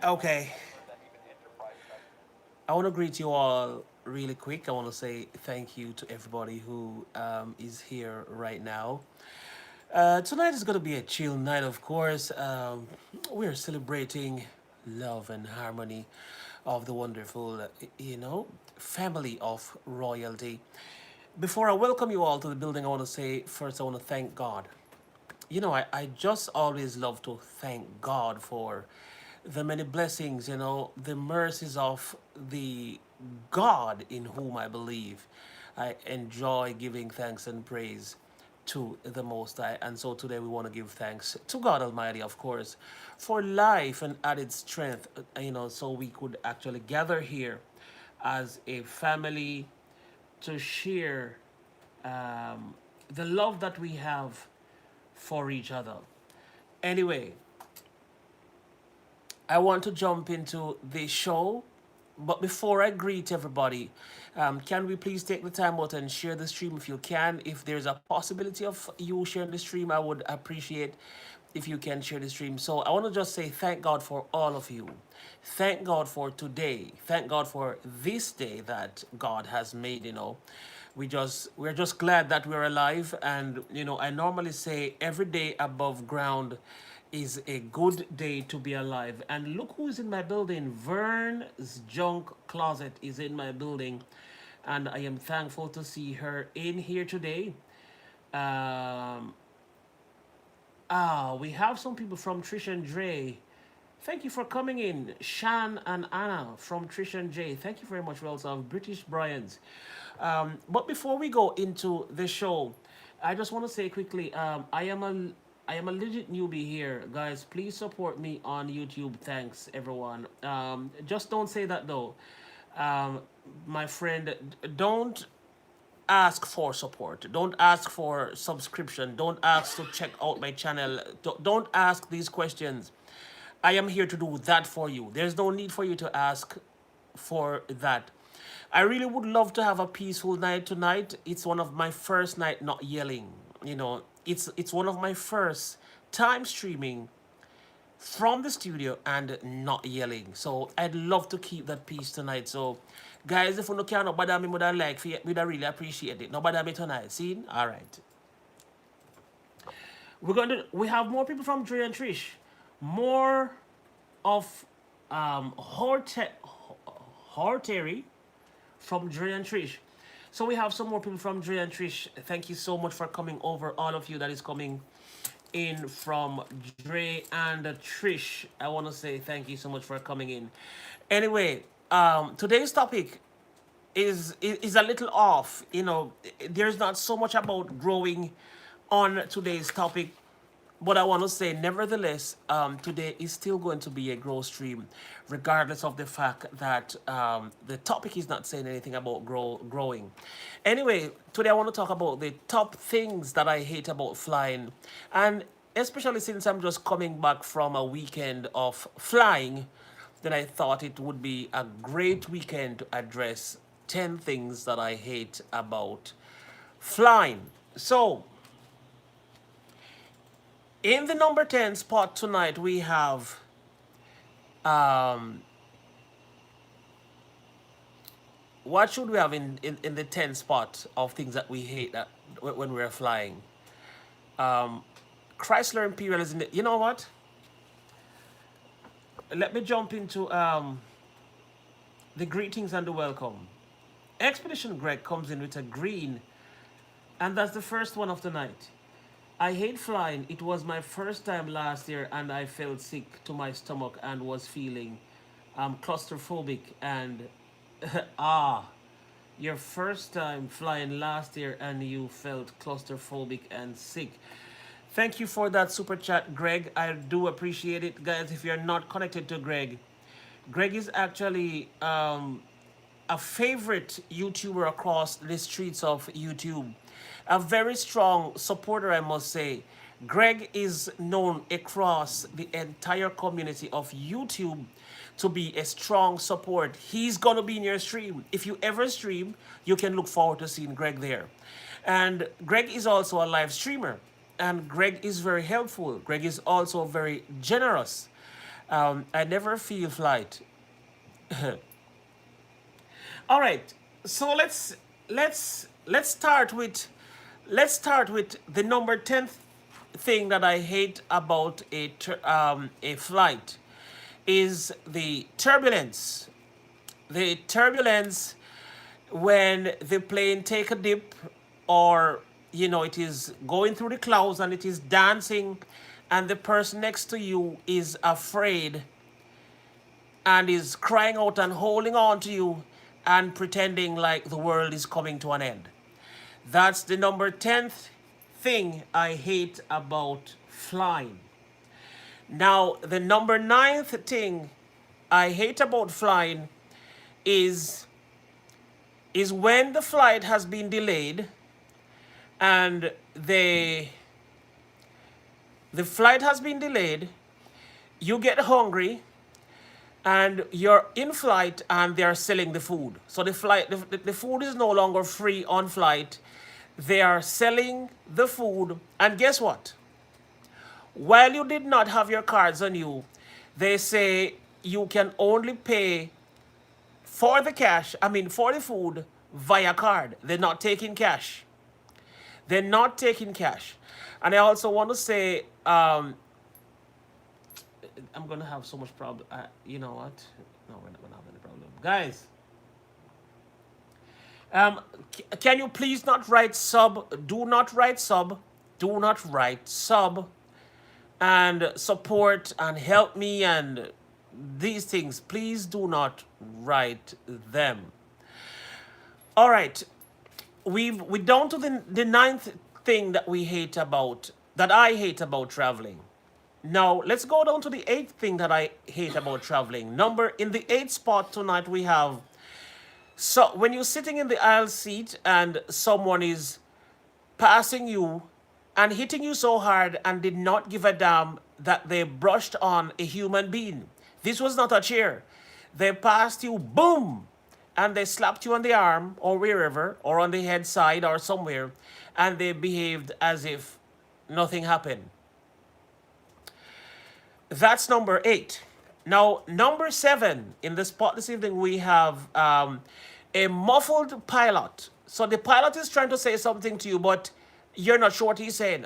Okay, I want to greet you all really quick. I want to say thank you to everybody who is here right now. Tonight is going to be a chill night, of course. We're celebrating love and harmony of the wonderful, family of royalty. Before I welcome you all to the building, I want to say first, I want to thank God. I just always love to thank God for the many blessings, the mercies of the God in whom I believe. I enjoy giving thanks and praise to the Most High. And so today we want to give thanks to God Almighty, of course, for life and added strength, so we could actually gather here as a family to share the love that we have for each other. Anyway, I want to jump into the show, but before I greet everybody, can we please take the time out and share the stream if you can? If there's a possibility of you sharing the stream, I would appreciate if you can share the stream. So I want to just say thank God for all of you. Thank God for today. Thank God for this day that God has made, we're just glad that we're alive. And I normally say every day above ground is a good day to be alive. And look who's in my building. Vern's junk closet is in my building, and I am thankful to see her in here today. um we have some people from Trish and Dre. Thank you for coming in. Shan and Anna from Trish and Jay. Thank you very much. We also have British Bryans. But before we go into the show, I just want to say quickly, I am a legit newbie here, guys. Please support me on YouTube. Thanks, everyone. Just don't say that though, um, my friend. Don't ask for support. Don't ask for subscription. Don't ask to check out my channel. Don't ask these questions. I am here to do that for you. There's no need for you to ask for that. I really would love to have a peaceful night tonight. It's one of my first night not yelling. It's one of my first time streaming from the studio and not yelling. So I'd love to keep that peace tonight. So guys, if you don't care nobody me would I like we'd I really appreciate it. Nobody me tonight. See? Alright. We have more people from Dre and Trish. More of Hortery from Dre and Trish. So we have some more people from Dre and Trish. Thank you so much for coming over. All of you that is coming in from Dre and Trish. I want to say thank you so much for coming in. Anyway, today's topic is a little off. There's not so much about growing on today's topic, but I want to say, nevertheless, today is still going to be a growth stream, regardless of the fact that the topic is not saying anything about growing. Anyway, today I want to talk about the top things that I hate about flying. And especially since I'm just coming back from a weekend of flying, then I thought it would be a great weekend to address 10 things that I hate about flying. So, in the number 10 spot tonight, we have what should we have in the 10 spot of things that we hate that when we're flying? Chrysler Imperial is in the, you know what? Let me jump into the greetings and the welcome. Expedition Greg comes in with a green, and that's the first one of the night. I hate flying. It was my first time last year, and I felt sick to my stomach and was feeling claustrophobic. And ah, your first time flying last year, and you felt claustrophobic and sick. Thank you for that super chat, Greg. I do appreciate it, guys. If you're not connected to Greg, Greg is actually a favorite YouTuber across the streets of YouTube. A very strong supporter, I must say. Greg is known across the entire community of YouTube to be a strong support. He's gonna be in your stream. If you ever stream, you can look forward to seeing Greg there. And Greg is also a live streamer. And Greg is very helpful. Greg is also very generous. I never feel flight. All right, so let's start with the number 10th thing that I hate about a flight is the turbulence. The turbulence when the plane take a dip, or it is going through the clouds and it is dancing, and the person next to you is afraid and is crying out and holding on to you and pretending like the world is coming to an end. That's the number 10th thing I hate about flying. Now, the number 9th thing I hate about flying is when the flight has been delayed and the flight has been delayed, you get hungry, and you're in flight and they're selling the food. So the food is no longer free on flight. They are selling the food, and guess what? While you did not have your cards on you, they say you can only pay for the food via card. They're not taking cash. They're not taking cash. And I also want to say, I'm gonna have so much problem. You know what? No, we're not gonna have any problem, guys. Can you please not write sub? Do not write sub. Do not write sub. And support and help me and these things. Please do not write them. All right, we're down to the ninth thing that I hate about traveling. Now, let's go down to the eighth thing that I hate about traveling. In the eighth spot tonight, we have, so when you're sitting in the aisle seat and someone is passing you and hitting you so hard and did not give a damn that they brushed on a human being. This was not a chair. They passed you, boom, and they slapped you on the arm or wherever, or on the head side or somewhere, and they behaved as if nothing happened. That's number 8. Now, number 7, in the spot this evening, we have a muffled pilot. So the pilot is trying to say something to you, but you're not sure what he's saying.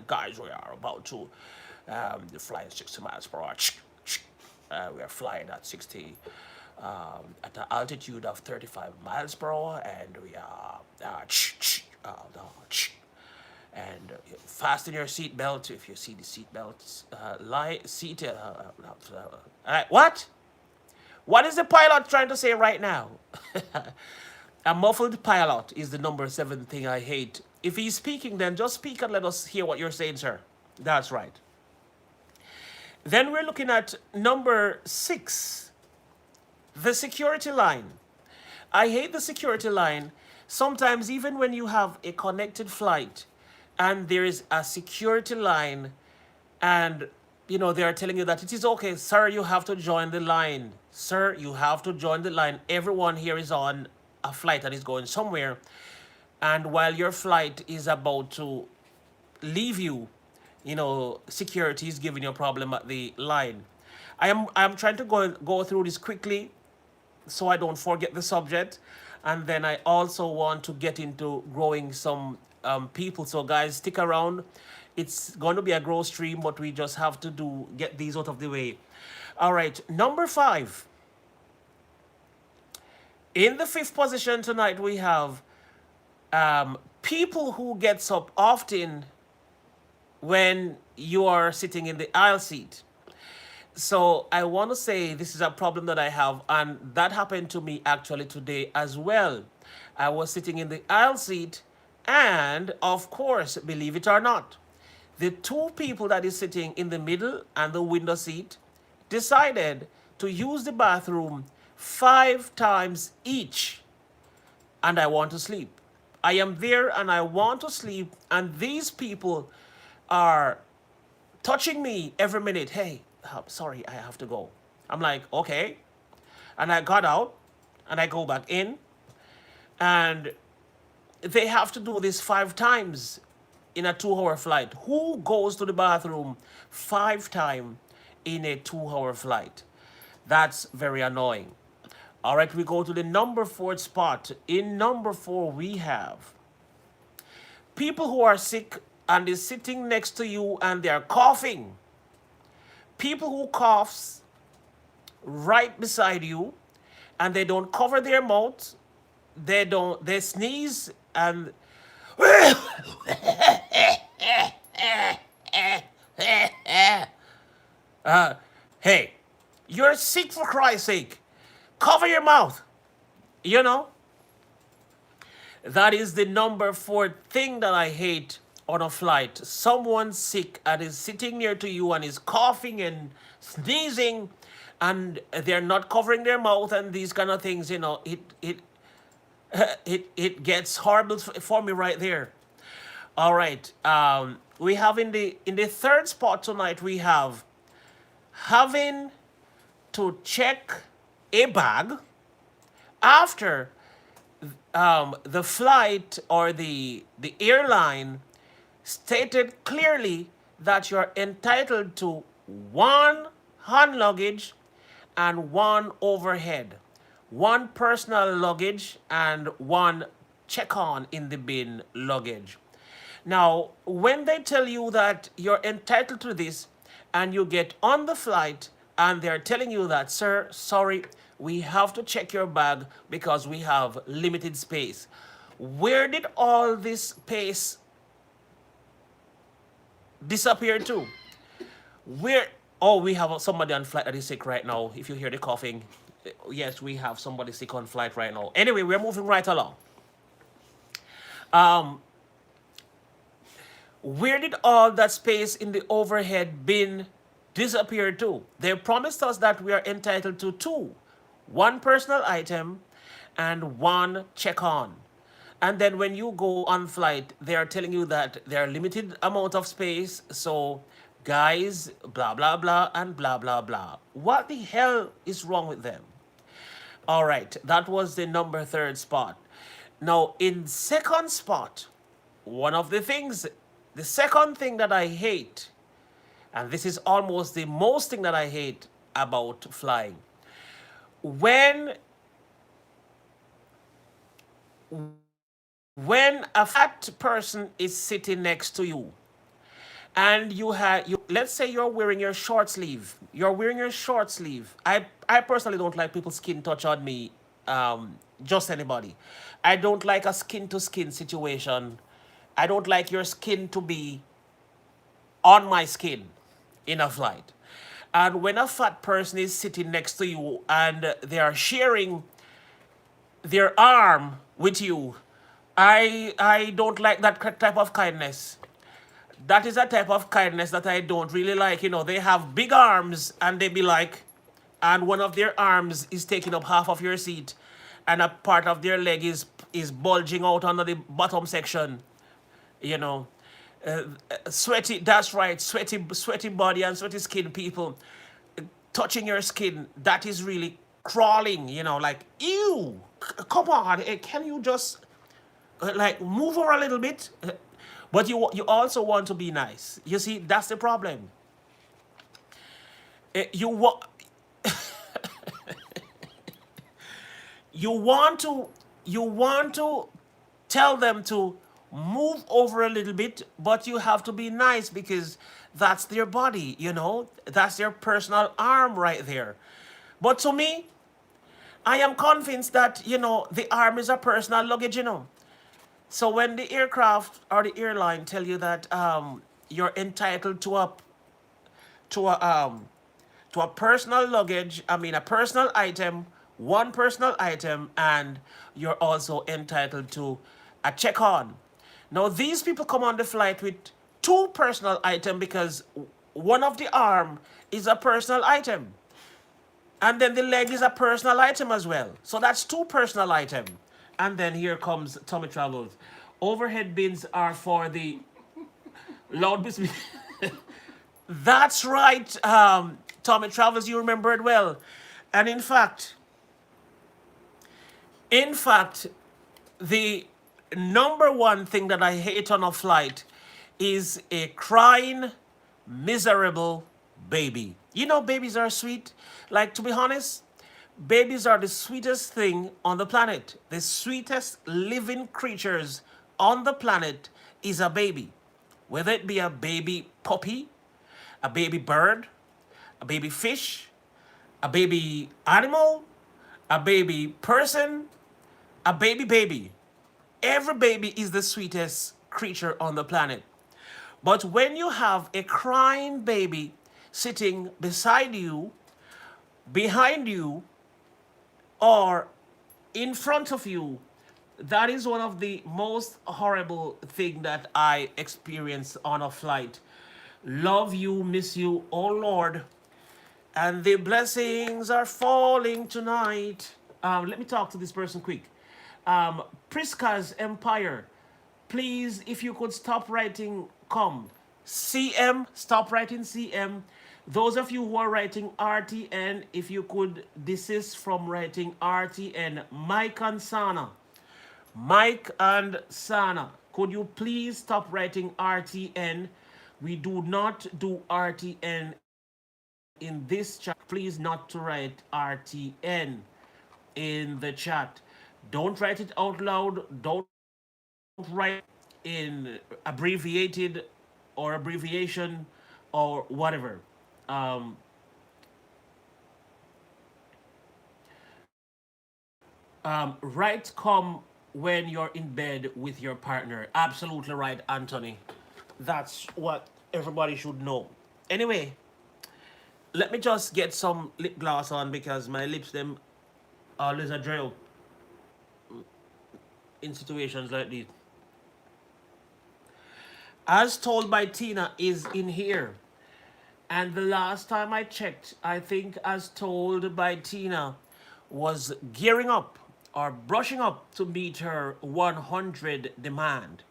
Guys, we are about to fly at 60 miles per hour. We are flying at 60, at an altitude of 35 miles per hour, and we are and fasten your seat belt if you see the seat belts. What? What is the pilot trying to say right now? A muffled pilot is the number 7 thing I hate. If he's speaking, then just speak and let us hear what you're saying, sir. That's right. Then we're looking at number 6, the security line. I hate the security line. Sometimes even when you have a connected flight and there is a security line and they are telling you that it is okay, sir, you have to join the line. Sir, you have to join the line. Everyone here is on a flight that is going somewhere. And while your flight is about to leave you, security is giving you a problem at the line. I'm trying to go through this quickly so I don't forget the subject. And then I also want to get into growing some people. So guys, stick around. It's going to be a growth stream, but we just have to get these out of the way. All right, number 5. In the 5th position tonight, we have people who gets up often when you are sitting in the aisle seat. So I want to say this is a problem that I have, and that happened to me actually today as well. I was sitting in the aisle seat, and of course, believe it or not, the 2 people that is sitting in the middle and the window seat decided to use the bathroom 5 times each, and I want to sleep. I am there and I want to sleep, and these people are touching me every minute. Hey, sorry, I have to go. I'm like, okay. And I got out and I go back in, and they have to do this 5 times in a 2-hour flight. Who goes to the bathroom 5 times in a 2-hour flight. That's very annoying. All right, we go to the number 4 spot. In number 4, we have people who are sick and is sitting next to you and they're coughing. People who coughs right beside you and they don't cover their mouth. They sneeze and hey, you're sick for Christ's sake. Cover your mouth. You know, that is the number 4 thing that I hate on a flight. Someone sick and is sitting near to you and is coughing and sneezing and they're not covering their mouth and these kind of things, you know, it gets horrible for me right there. All right. We have in the 3rd spot tonight, we have having to check a bag after the flight or the airline stated clearly that you're entitled to 1 hand luggage and 1 overhead, 1 personal luggage and 1 check-on in the bin luggage. Now, when they tell you that you're entitled to this and you get on the flight and they're telling you that, sir, sorry, we have to check your bag because we have limited space. Where did all this space disappear to? Where? Oh, we have somebody on flight that is sick right now. If you hear the coughing, yes, we have somebody sick on flight right now. Anyway, we're moving right along. Where did all that space in the overhead bin disappear to? They promised us that we are entitled to 2, 1 personal item and 1 check-on. And then when you go on flight, they are telling you that there are limited amount of space. So guys, blah, blah, blah, and blah, blah, blah. What the hell is wrong with them? All right, that was the number 3rd spot. Now, in 2nd spot, one of the things, the 2nd thing that I hate, and this is almost the most thing that I hate about flying, when a fat person is sitting next to you and let's say you're wearing your short sleeve. I personally don't like people's skin touch on me, just anybody. I don't like a skin to skin situation. I don't like your skin to be on my skin in a flight. And when a fat person is sitting next to you and they are sharing their arm with you, I don't like that type of kindness. That is a type of kindness that I don't really like. You know, they have big arms and they be like, and one of their arms is taking up half of your seat and a part of their leg is bulging out under the bottom section. You know, sweaty, that's right, sweaty body and sweaty skin people touching your skin, that is really crawling, you know, like, ew, come on, can you just like move over a little bit? But you also want to be nice. You see, that's the problem. You want you want to tell them to move over a little bit, but you have to be nice because that's their body, you know, that's their personal arm right there. But to me, I am convinced that, you know, the arm is a personal luggage, you know. So when the aircraft or the airline tell you that you're entitled to a personal luggage, I mean a personal item, 1 personal item, and you're also entitled to a check-on. Now these people come on the flight with 2 personal items because one of the arm is a personal item. And then the leg is a personal item as well. So that's 2 personal items. And then here comes Tommy Travels. Overhead bins are for the loud business. That's right, Tommy Travels, you remember it well. And in fact, the number 1 thing that I hate on a flight is a crying, miserable baby. You know, babies are sweet. Like, to be honest, babies are the sweetest thing on the planet. The sweetest living creatures on the planet is a baby. Whether it be a baby puppy, a baby bird, a baby fish, a baby animal, a baby person, a baby. Every baby is the sweetest creature on the planet. But when you have a crying baby sitting beside you, behind you, or in front of you, that is one of the most horrible thing that I experienced on a flight. Love you, miss you, oh Lord. And the blessings are falling tonight. Let me talk to this person quick. Priska's Empire. Please, if you could stop writing come. CM, stop writing CM. Those of you who are writing RTN, if you could desist from writing RTN. Mike and Sana. Mike and Sana, could you please stop writing RTN? We do not do RTN in this chat. Please not to write RTN in the chat. Don't write it out loud. Don't write in abbreviated or abbreviation or whatever. Um, Write come when you're in bed with your partner. Absolutely right, Anthony. That's what everybody should know. Anyway, let me just get some lip gloss on because my lips them always a dry up in situations like this. As told by Tina is in here. And the last time I checked, I think as told by Tina was gearing up or brushing up to meet her 100 demand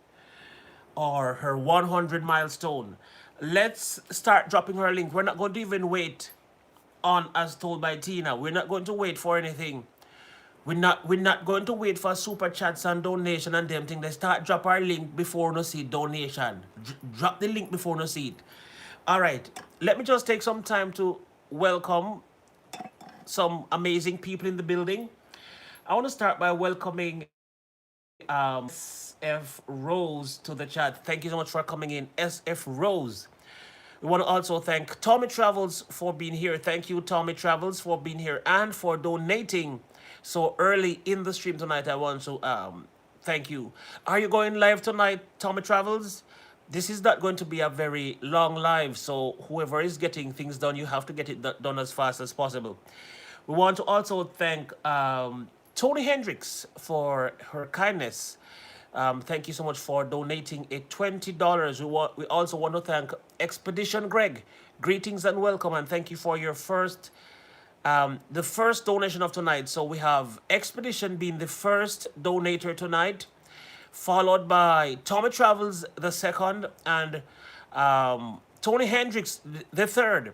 or her 100 milestone. Let's start dropping her link. We're not going to even wait on as told by Tina. We're not going to wait for anything. We're not going to wait for super chats and donation and them thing. They start drop our link before no see donation. Drop the link before no see it. All right. Let me just take some time to welcome some amazing people in the building. I want to start by welcoming SF Rose to the chat. Thank you so much for coming in, SF Rose. We want to also thank Tommy Travels for being here. Thank you, Tommy Travels, for being here and for donating so early in the stream tonight. I want to thank you. Are you going live tonight, Tommy Travels? This is not going to be a very long live, so whoever is getting things done, you have to get it done as fast as possible. We want to also thank Tony Hendricks for her kindness. Thank you so much for donating a $20. We also want to thank Expedition Greg. Greetings and welcome, and thank you for your the first donation of tonight. So we have Expedition being the first donator tonight, followed by Tommy Travels the second, and Tony Hendricks the third.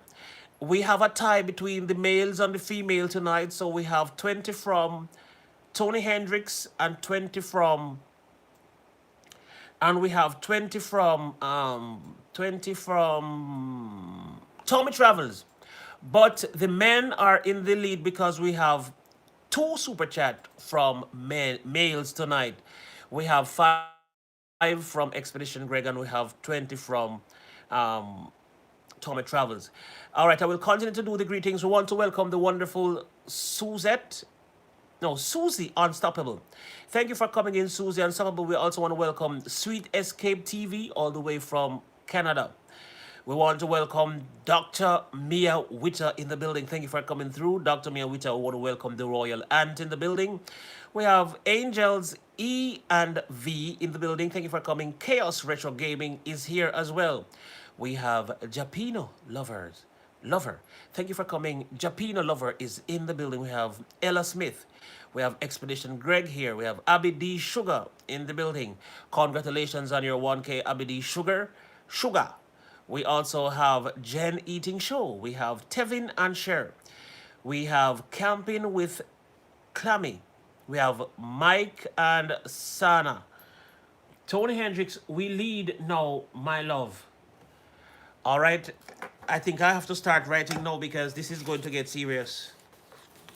We have a tie between the males and the female tonight, so we have 20 from Tony Hendricks and 20 from, and we have 20 from Tommy Travels. But the men are in the lead because we have 2 super chat from males tonight. We have 5 from Expedition Greg and we have 20 from Tommy Travels. All right, I will continue to do the greetings. We want to welcome the wonderful Susie Unstoppable. Thank you for coming in, Susie Unstoppable. We also want to welcome Sweet Escape TV all the way from Canada. We want to welcome Dr. Mia Witter in the building. Thank you for coming through, Dr. Mia Witter. We want to welcome the Royal Aunt in the building. We have Angels E and V in the building. Thank you for coming. Chaos Retro Gaming is here as well. We have Japino Lover. Thank you for coming. Japino Lover is in the building. We have Ella Smith. We have Expedition Greg here. We have Abby D Sugar in the building. Congratulations on your 1K, Abby D Sugar. We also have Jen Eating Show. We have Tevin and Cher. We have Camping with Clammy. We have Mike and Sana. Tony Hendricks, we lead now, my love. All right. I think I have to start writing now because this is going to get serious.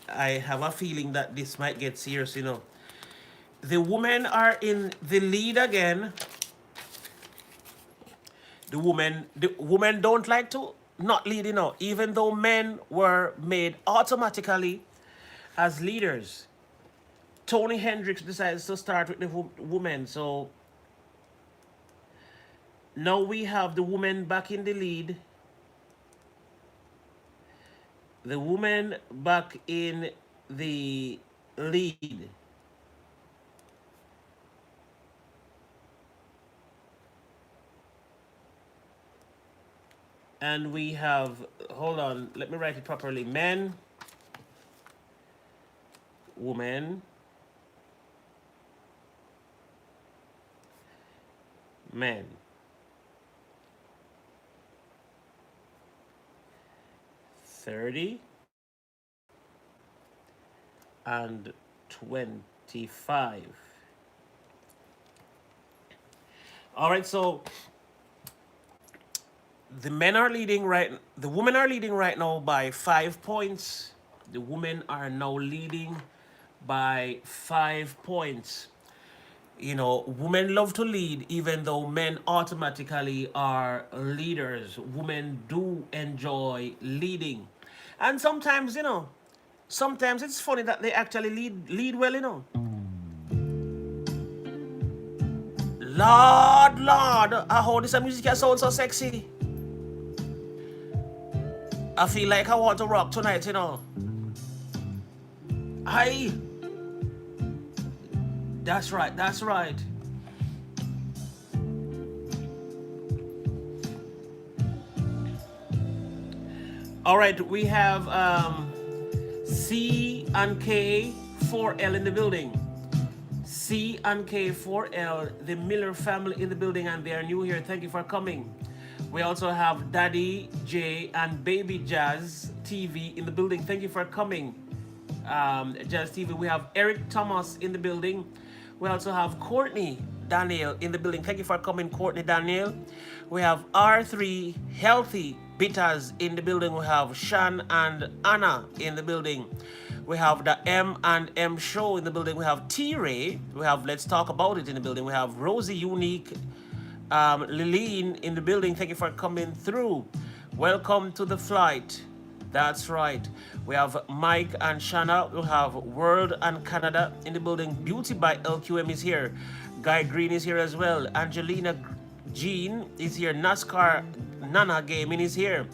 I have a feeling that this might get serious, you know. The women are in the lead again. The women don't like to not lead, you know, even though men were made automatically as leaders. Tony Hendricks decides to start with the women. So now we have the women back in the lead. The women back in the lead. And we have, hold on, let me write it properly. Men, women, men. 30 and 25. All right, so the women are leading right now by 5 points. The women are now leading by 5 points. You know, women love to lead even though men automatically are leaders. Women do enjoy leading. And sometimes, you know, sometimes it's funny that they actually lead well, you know. Lord, I hold this music that sounds so sexy. I feel like I want to rock tonight, you know. Aye. That's right, that's right. All right, we have C and K 4L in the building. C and K 4L, the Miller family in the building, and they are new here. Thank you for coming. We also have Daddy J and Baby Jazz TV in the building. Thank you for coming. Jazz TV. We have Eric Thomas in the building. We also have Courtney Daniel in the building. Thank you for coming, Courtney Daniel. We have R3 Healthy Bitters in the building. We have Shan and Anna in the building. We have the M and M Show in the building. We have T-Ray. We have Let's Talk About It in the building. We have Rosie Unique, Lileen in the building. Thank you for coming through. Welcome to the flight. That's right. We have Mike and Shanna. We have World and Canada in the building. Beauty by LQM is here. Guy Green is here as well. Angelina Jean is here. NASCAR Nana Gaming is here.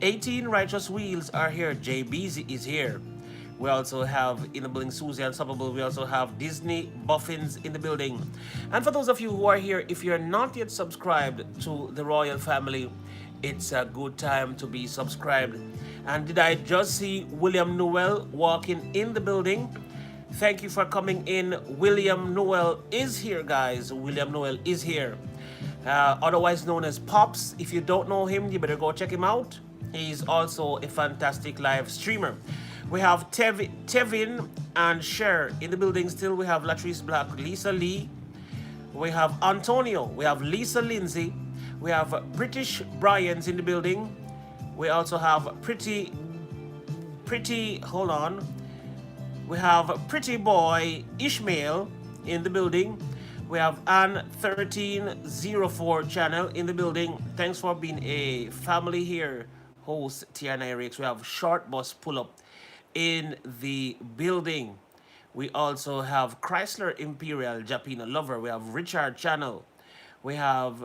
18 Righteous Wheels are here. Jay Beezy is here. We also have in the building Susie Unstoppable. We also have Disney Buffins in the building. And for those of you who are here, if you're not yet subscribed to the Royal Family, it's a good time to be subscribed. And did I just see William Noel walking in the building? Thank you for coming in. William Noel is here, guys. William Noel is here. Otherwise known as Pops. If you don't know him, you better go check him out. He's also a fantastic live streamer. We have Tevin and Cher in the building still. We have Latrice Black, Lisa Lee. We have Antonio. We have Lisa Lindsay. We have British Bryans in the building. We also have hold on. We have Pretty Boy Ishmael in the building. We have Ann1304 channel in the building. Thanks for being a family here. Host TR Nyerere X. We have Short Bus Pull Up in the building. We also have Chrysler Imperial Japina Lover. We have Richard channel. We have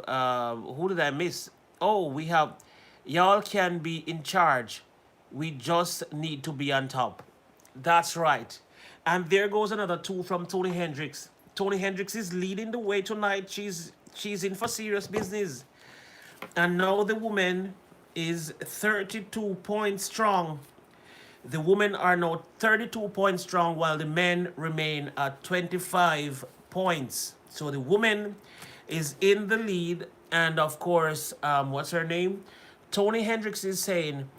who did I miss? Oh, we have Y'all Can Be in Charge. We Just Need to Be on Top. That's right. And there goes another two from Tony Hendricks. Tony Hendricks is leading the way tonight. She's in for serious business. And now the woman is 32 points strong. The women are now 32 points strong while the men remain at 25 points. So the woman is in the lead. And of course, what's her name? Tony Hendricks is saying,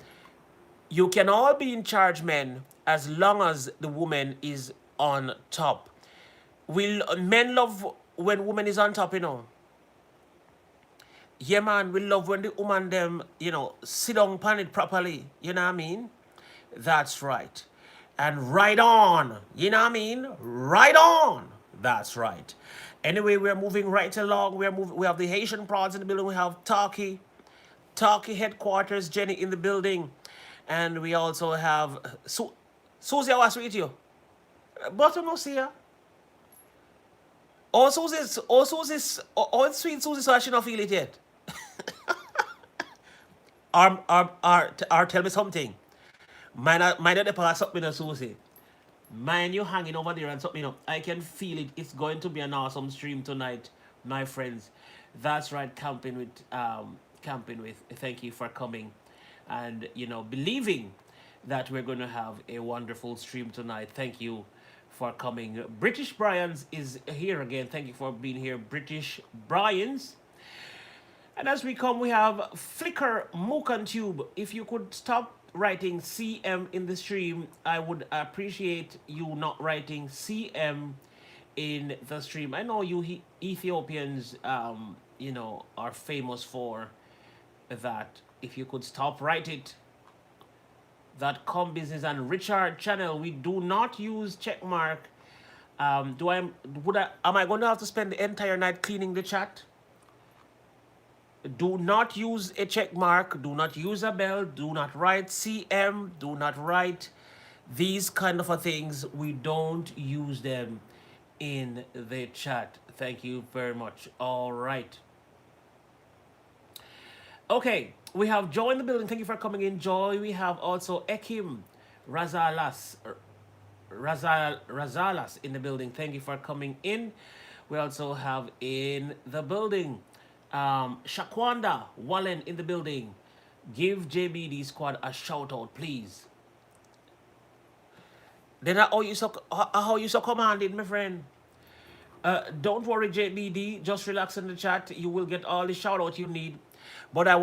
you can all be in charge, men, as long as the woman is on top. Men love when woman is on top, you know. Yeah, man, we love when the woman them, sit down pan it properly. You know what I mean? That's right. And right on. You know what I mean? Right on. That's right. Anyway, we're moving right along. We're moving. We have the Haitian prods in the building. We have Talkie headquarters, Jenny in the building, and we also have Susie. I was with you. Bottom no see ya. Oh, sweet Susie, so I should not feel it yet. Or tell me something. Mine not the pass up with a Susie. Mind you hanging over there and something up. I can feel it. It's going to be an awesome stream tonight, my friends. That's right, camping with. Thank you for coming, and believing that we're going to have a wonderful stream tonight. Thank you for coming. British Bryans is here again. Thank you for being here, British Bryans. And as we come, we have Flicker Mook and Tube. If you could stop writing CM in the stream, I would appreciate you not writing CM in the stream. I know you Ethiopians, are famous for that. If you could stop write it. That Com Business and Richard channel, we do not use check mark. Am I going to have to spend the entire night cleaning the chat? Do not use a check mark. Do not use a bell. Do not write CM. Do not write these kind of things. We don't use them in the chat. Thank you very much. All right. Okay, we have Joy in the building. Thank you for coming in, Joy. We have also Ekim Razalas in the building. Thank you for coming in. We also have in the building Shakwanda Wallen in the building. Give JBD squad a shout out, please. Then how you so commanded, my friend? Don't worry, JBD. Just relax in the chat. You will get all the shout out you need. But I want